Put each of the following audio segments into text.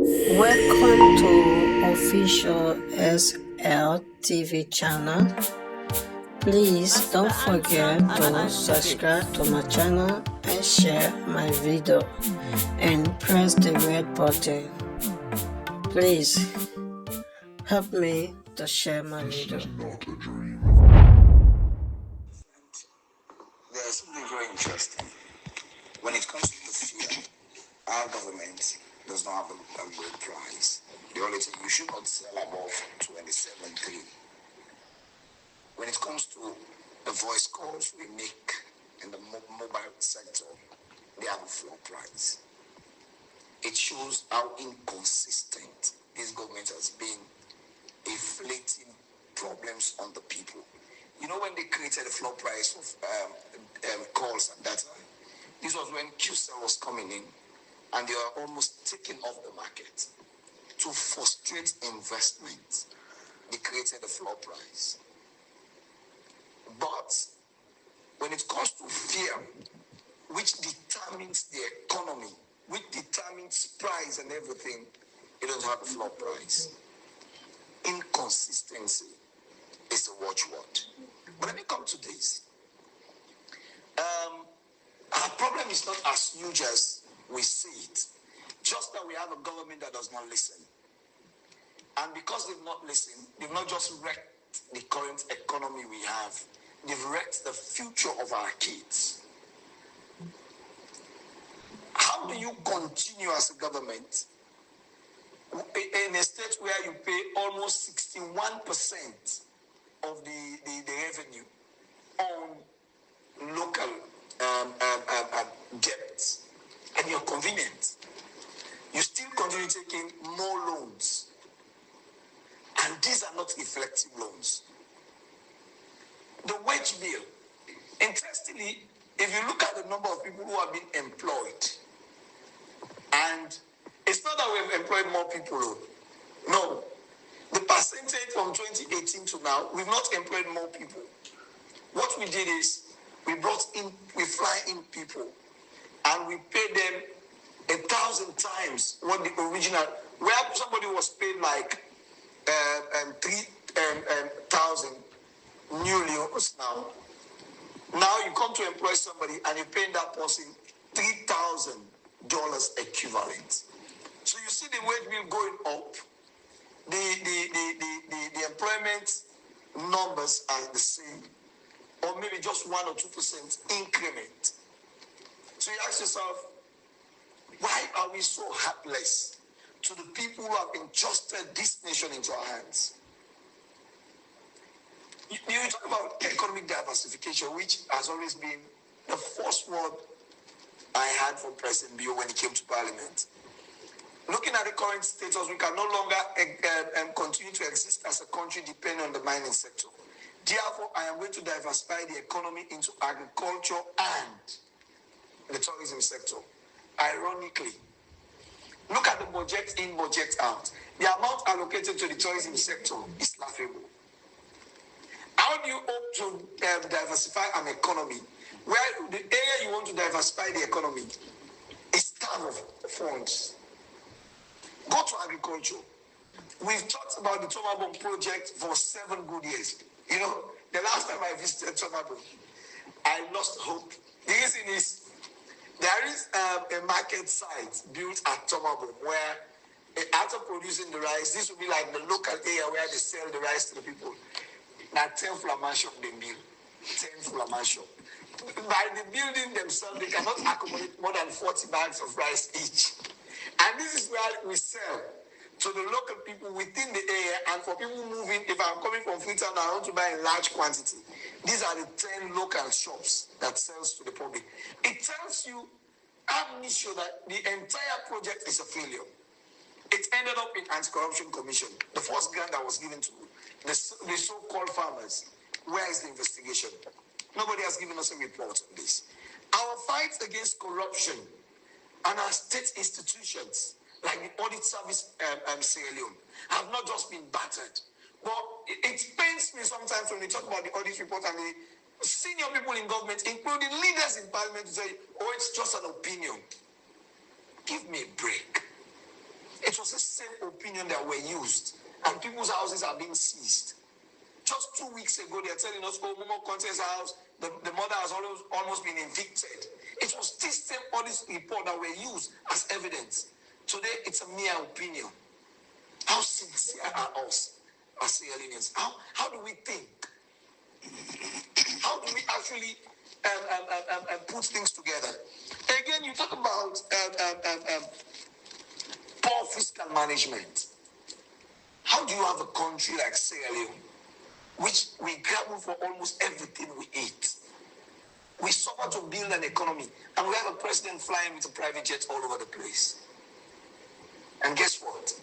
Welcome to official SL TV channel. Please don't forget to subscribe to my channel and share my video and press the red button. Please help me to share my video. There's something very interesting. When it comes to the fear, our government does not have a great price. The only thing, you should not sell above 27.3. When it comes to the voice calls we make in the mobile sector, they have a floor price. It shows how inconsistent this government has been inflicting problems on the people. You know, when they created the floor price of calls and data, this was when QCell was coming in, and they were almost taken off the market. To frustrate investment, they created the floor price. But when it comes to fear, which determines the economy, which determines price and everything, it doesn't have a floor price. Inconsistency is the watchword. But let me come to this. Our problem is not as huge as we see it. Just that we have a government that does not listen. And because they've not listened, they've not just wrecked the current economy we have, they've wrecked the future of our kids. How do you continue as a government in a state where you pay almost 61% of the revenue on local debts, and you're convenient? You still continue taking more loans, and these are not effective loans. The wage bill, interestingly, if you look at the number of people who have been employed, and it's not that we've employed more people, no. The percentage from 2018 to now, we've not employed more people. What we did is we fly in people, and we pay them 1,000 times what the original, where somebody was paid like 3,000 newly now. Now you come to employ somebody and you're paying that person $3,000 equivalent. So you see the wage bill going up. The employment numbers are the same, or maybe just 1 or 2% increment. So you ask yourself, why are we so helpless to the people who have entrusted this nation into our hands? You talk about economic diversification, which has always been the first word I had from President Bio when he came to Parliament. Looking at the current status, we can no longer continue to exist as a country depending on the mining sector. Therefore, I am going to diversify the economy into agriculture and the tourism sector. Ironically, look at the budget in, budget out. The amount allocated to the tourism sector is laughable. How do you hope to diversify an economy where the area you want to diversify the economy is starved of funds? Go to agriculture. We've talked about the Tomabom project for 7 good years. You know, the last time I visited Tomabom, I lost hope. The reason is there is a market site built at Tomabom where after producing the rice, this will be like the local area where they sell the rice to the people. Now 10 flour shop they build. 10 flour shop. By the building themselves, they cannot accommodate more than 40 bags of rice each. And this is where we sell to the local people within the area, and for people moving, if I'm coming from Freetown, I want to buy in large quantity. These are the 10 local shops that sells to the public. It tells you, I'm not sure that the entire project is a failure. It ended up in Anti-Corruption Commission, the first grant that was given to the so-called farmers. Where is the investigation? Nobody has given us a report on this. Our fight against corruption and our state institutions, like the audit service Sierra Leone, have not just been battered. But it pains me sometimes when we talk about the audit report and the senior people in government, including leaders in parliament, to say, oh, it's just an opinion. Give me a break. It was the same opinion that were used, and people's houses are being seized. Just 2 weeks ago, they're telling us, oh, Momo Conte's house, the mother has almost been evicted. It was this same audit report that were used as evidence. Today, it's a mere opinion. How sincere are us as Sierra Leoneans? How do we think? How do we actually put things together? Again, you talk about poor fiscal management. How do you have a country like Sierra Leone, which we grapple for almost everything we eat? We suffer to build an economy, and we have a president flying with a private jet all over the place. And guess what?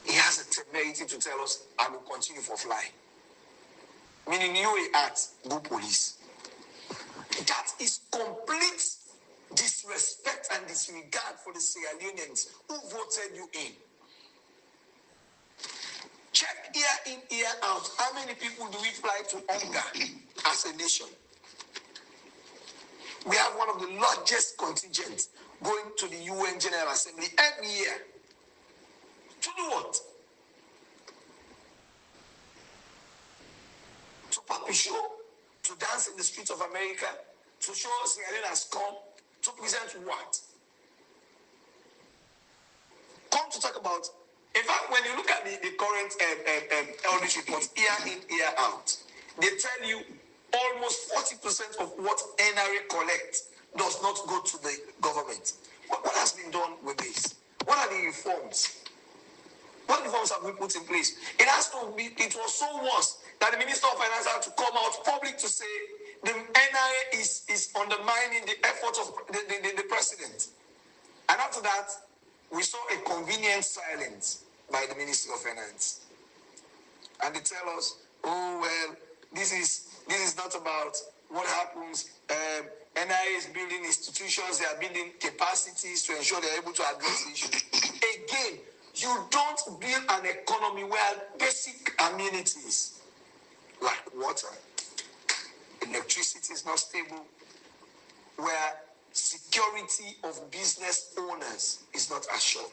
He has a temerity to tell us, I will continue for fly. Meaning you at go police. That is complete disrespect and disregard for the Sierra Leoneans who voted you in. Check year in, year out. How many people do we fly to hunger as a nation? We have one of the largest contingents going to the UN General Assembly every year. To do what? To puppy show, to dance in the streets of America, to show us Sierra Leone has come, to present what? Come to talk about, in fact, when you look at the current audit reports, year in, year out, they tell you almost 40% of what NRA collects does not go to the government. What has been done with this? What are the reforms? What reforms have we put in place? It has to be, it was so worse that the Minister of Finance had to come out public to say the NRA is undermining the efforts of the president. And after that, we saw a convenient silence by the Ministry of Finance. And they tell us, oh, well, this is not about what happens. NIA is building institutions, they are building capacities to ensure they're able to address issues. Again, you don't build an economy where basic amenities like water, electricity is not stable, where security of business owners is not assured.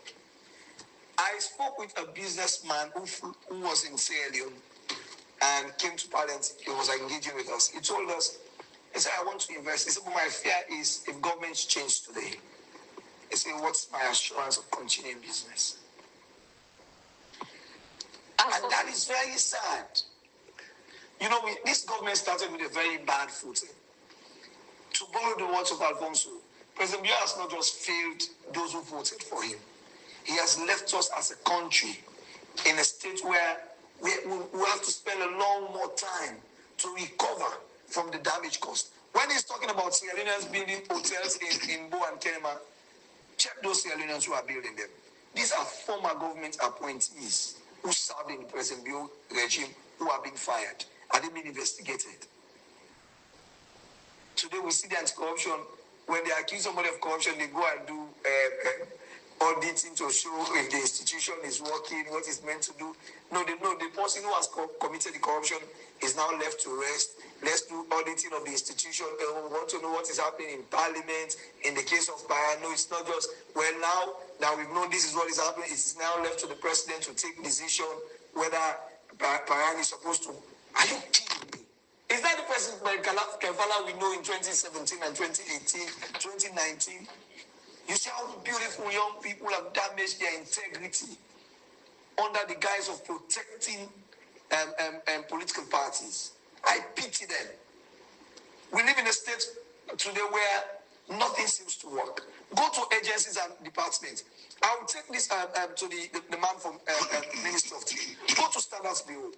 I spoke with a businessman who was in Sierra Leone and came to Parliament. He was engaging with us. He told us, he said, I want to invest. He said, but my fear is if governments change today. He said, what's my assurance of continuing business? And that is very sad. You know, this government started with a very bad footing. To borrow the words of Alfonso, President Biya has not just failed those who voted for him. He has left us as a country in a state where we have to spend a long more time to recover from the damage caused. When he's talking about Sierra Leoneans building hotels in Bo and Kenema, check those Sierra Leoneans who are building them. These are former government appointees who served in the President Biya regime who are being fired. Are they being investigated? Today we see the anti-corruption. When they accuse somebody of corruption, they go and do auditing to show if the institution is working, what it's meant to do. No, the person who has committed the corruption is now left to rest. Let's do auditing of the institution. We want to know what is happening in Parliament. In the case of Paya, no, it's not just, well, now that we've known this is what is happening, it is now left to the president to take decision whether Paya is supposed to. Are you kidding me? Is that the president Kefala we know in 2017 and 2018, 2019? You see how beautiful young people have damaged their integrity under the guise of protecting political parties. I pity them. We live in a state today where nothing seems to work. Go to agencies and departments. I will take this to the man from Ministry of Trade. Go to Standards Bureau.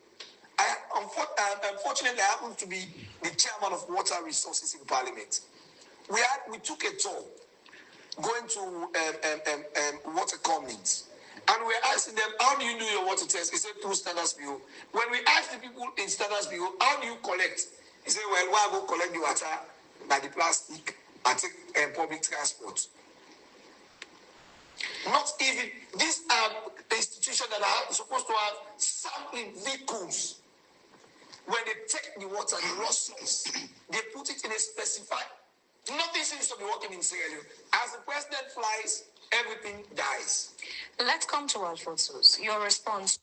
Unfortunately, I happen to be the chairman of Water Resources in Parliament. We took a tour going to water companies. And we're asking them, how do you do your water test? He said, through Standards Bureau. When we asked the people in Standards Bureau, how do you collect? He said, well, why go collect the water by the plastic and take public transport? Not even, these are institutions that are supposed to have sampling vehicles. When they take the water, the raw source, they put it in a specified Nothing seems to be working in Sierra Leone. As the president flies, everything dies. Let's come to our photos. Your response.